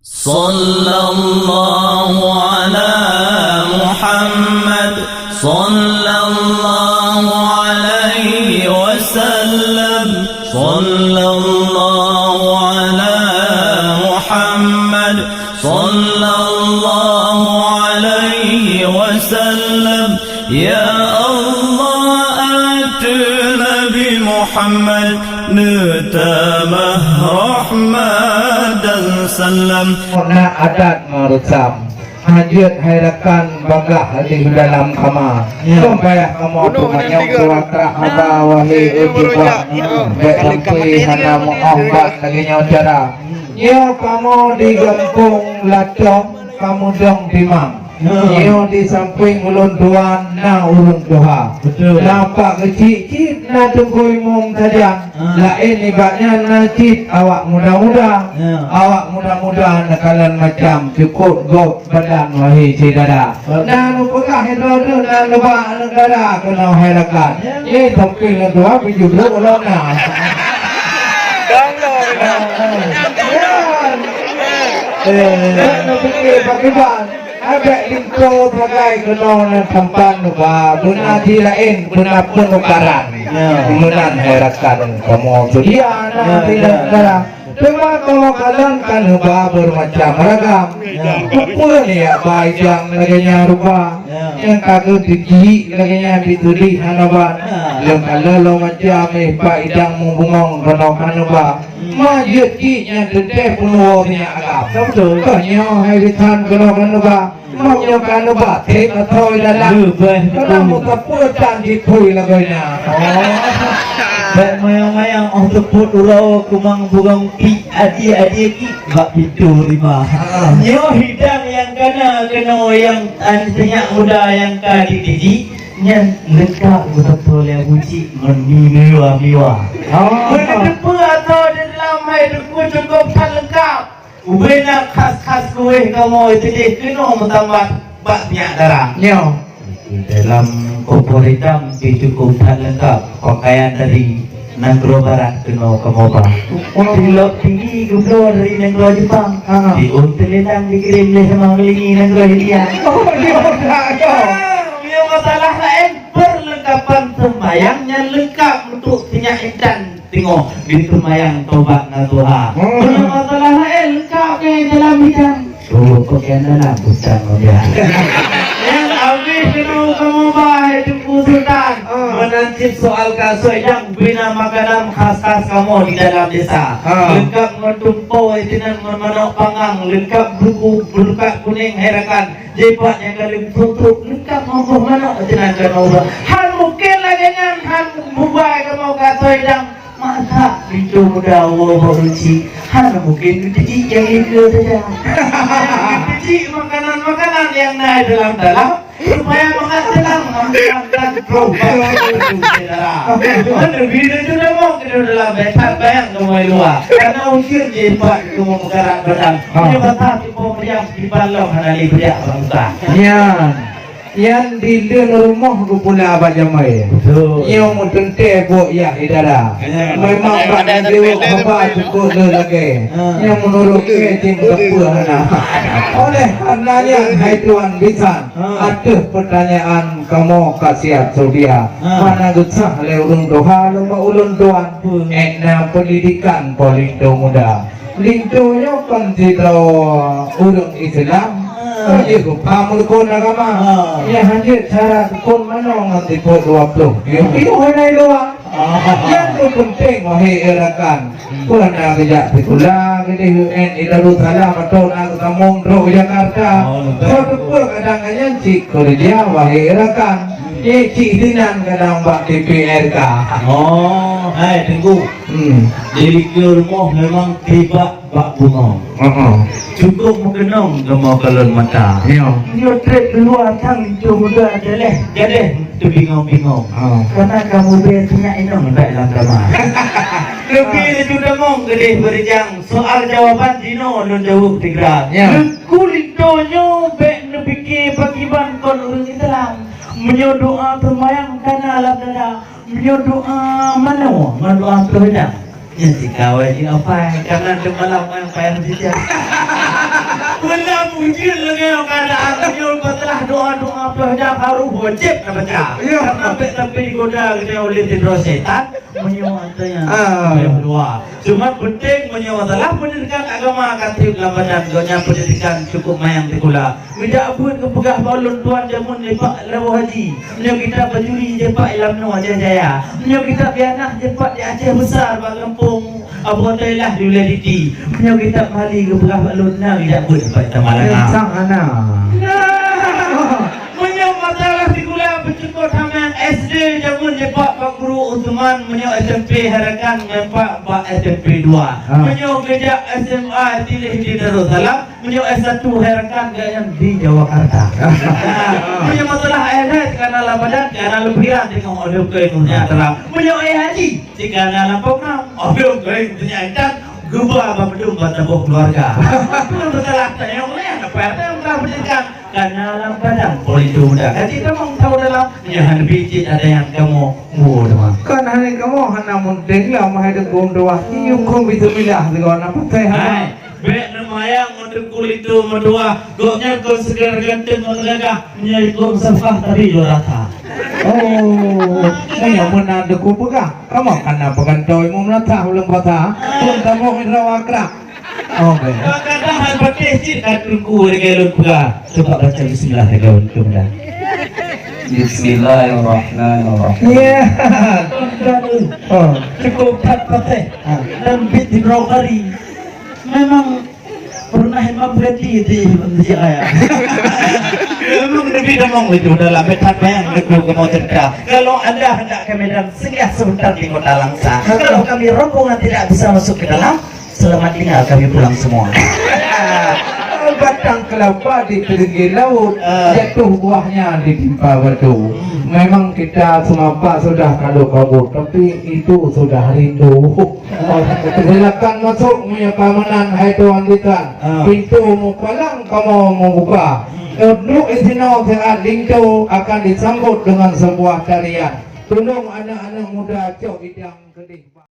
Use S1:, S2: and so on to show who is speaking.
S1: Sallallahu ala Muhammad Sallallahu alaihi wasallam Sallallahu ala Muhammad Sallallahu alaihi wasallam Ya Allah atu Nabi Muhammad Nutamah rahmat dan salam.
S2: Nak adat merusam hajat hairakan bagah di dalam kamar supaya kamu punya kuatra apa wahai ujiwa beampi hana mu'ahbat laginya cara ya kamu di gampung lacong kamu dong timang yo di samping ulun tuan na ulun tuha nampak kecil na tungkui mung saja lain ibaknya na cip awak muda-muda awak muda-muda nakalan macam cukup gop badan wahai cidada na nupukah hidro tu na lubak negara kena herakan ye tungkui na tuha pijuduk ulun na nupukih pakiban agak lingko bagai kena tempat nuba guna dilain guna penukaran gunan herakan kamu sedia tidak negara cuma kalau kalian kan nuba bermacam ragam kupul ya baik yang laginya rupa yang kagak tinggi laginya ditudi hanaban yang kalau macam pak idang membungong kena hanuba majid kinya dendeh penuhnya agak kanya hai bitan kena hanuba mau kan ba thế mà thôi là làm nó là một cặp bữa tràn thịt thùi là rồi nè
S3: mayang untuk put ulo kumang bugang ki adi ki bak itu lima nyo hidang yang kena yang anjanya muda yang kali diji nyan lengkap betul yang uji meniwa mendepu atau dalam hidup cukup kan lengkap ubena khas kue kamu itu deh kena mentambah baknya darah
S2: nyo
S3: dalam kompor hitam dicukupkan lengkap pakaian dari Nanggro Barat kena kamu apa pilot tinggi gubernur dari Nanggro Jepang di Untelendang dikirim oleh sama melingi Nanggro India dia masalah lain perlengkapan sembayangnya lengkap untuk tinyak dan tengok di semayang tobat na Tuhan masalah lain lengkap ke dalam bidang pakaian dalam bukan dia yang habis kena kamu bahaya Tunggu Sultan menancip soal kasoi yang bina makanan khas-khas kamu di dalam desa lengkap mentumpau itinan memanok pangang lengkap berukat kuning herakan jepat yang kali tutup lengkap mampu manok itinan kamu han mungkin lagi han bubai kamu kasoi yang masa itu muda beruci hanya mungkin kecil yang itu saja kecil makanan yang naik dalam supaya menghasilkan dan program lebih itu mau ke dalam bayang kamu luar karena usir jepat kamu bergerak badan coba tapi pemberian di balau hanali beriak bangsa
S2: ya yang di dalam rumah pula abad jamai yang mentente buat ya idara memang badan dewa apa cukup lagi yang menurut ke tim kepulauan oleh karenanya hai tuan bisan ada pertanyaan kamu kasihat Saudia mana gesah le ulun doha lomba ulun tuan ena pendidikan polindo muda lindonya kan tidak ulun Islam iya ku pamul kon agama ya hadir cara kon manong nanti po 20 yung iuhanay luwa yan tu penting wahai erakan kuan na kaya pitula gede UN ilaru salam atau na tamong ro Jakarta so po kadang ganyan si Korea wahai erakan cik dinan kadang bak DPR ka
S3: hai tunggu jadi ke rumah memang tiba bak bunga cukup mengenang kamu kalon mata dia trek keluar tang itu muda jadi tu bingung karena kamu biasanya inong baik dalam kamar lebih sudah mong gede berjang soal jawaban dino non jawab tiga kulit donyo baik nepikir pakiban kon urang Islam menyodoa termayang karena alam dada menyodoa mana mendoa terhadap yang si kawai di apa karena malam yang payah dijak Belah mungkin lagi keadaan menyul setelah doa-doa pada haru wajib nak baca.
S2: Ya.
S3: Sampai digoda kita oleh tidur setan menyul katanya. Doa. Cuma penting menyul adalah pendidikan agama katib dalam badan doanya pendidikan cukup mayang tikula. Tidak pun kepegah balon tuan jamun lepak lawa haji. Menyul kita bajuri jepak ilam no aja jaya. Menyul kita bianah jepak di Aceh besar bak kampung Abu Tailah di Uladiti. Menyul kita mali kepegah balon na tidak pun dapat kita malangah.
S2: Sang anak.
S3: Menyau masalah di gula bercukup hamang SD jamun jepak Pak Guru Uthman menyau SMP Harakan mempak Pak SMP 2 menyau kerja SMA Tilih di Darussalam menyau S1 Harakan gayam di Jawakarta. Menyau masalah airhead karena labadan karena lebihan dengan audio keingnya adalah menyau haji jika dalam program audio keingnya dan gubah apa bedung buat sebuah keluarga. Belum setelah yang lain apa yang telah pendidikan karena dalam badan politik muda. Jadi kamu tahu dalam jangan biji ada yang kamu muda.
S2: Kan hari kamu hana mundeng lah mahai dengkum doa. Iu kau bisa bilah dengan apa teh
S3: Hai, bek nemayang untuk kulit itu mendua. Goknya kau segar ganteng menegak menjadi kau safah tadi jorata.
S2: Oh, ni yang mana dengkum pegah. Kamu kan apa kan toy mu melata ulang kata. Pun kamu minrawakrak. Okey.
S3: Kadang hal pakai cik katungku dengan lupa. Coba baca bismillah ya untuk muda.
S1: Bismillahirrahmanirrahim.
S2: Ya. Oh.
S3: Cukup patah dan bit di brokari memang pernah emang berhenti di ayah. Memang lebih demong itu dalam metat yang lebih mau cerita. Kalau anda hendak ke Medan singgah sebentar di Kota Langsa. Kalau kami rombongan tidak bisa masuk ke dalam, selamat tinggal kami pulang semua.
S2: Batang kelapa di pinggir laut, jatuh buahnya ditimpa batu. Memang kita semua sudah kabur, tapi itu sudah rindu. Silakan masuk punya keamanan, hai tuan kita. Pintu mu palang kamu membuka. Duduk di sini saat pintu akan disambut dengan sebuah tarian. Tolong anak-anak muda cok idang kedih.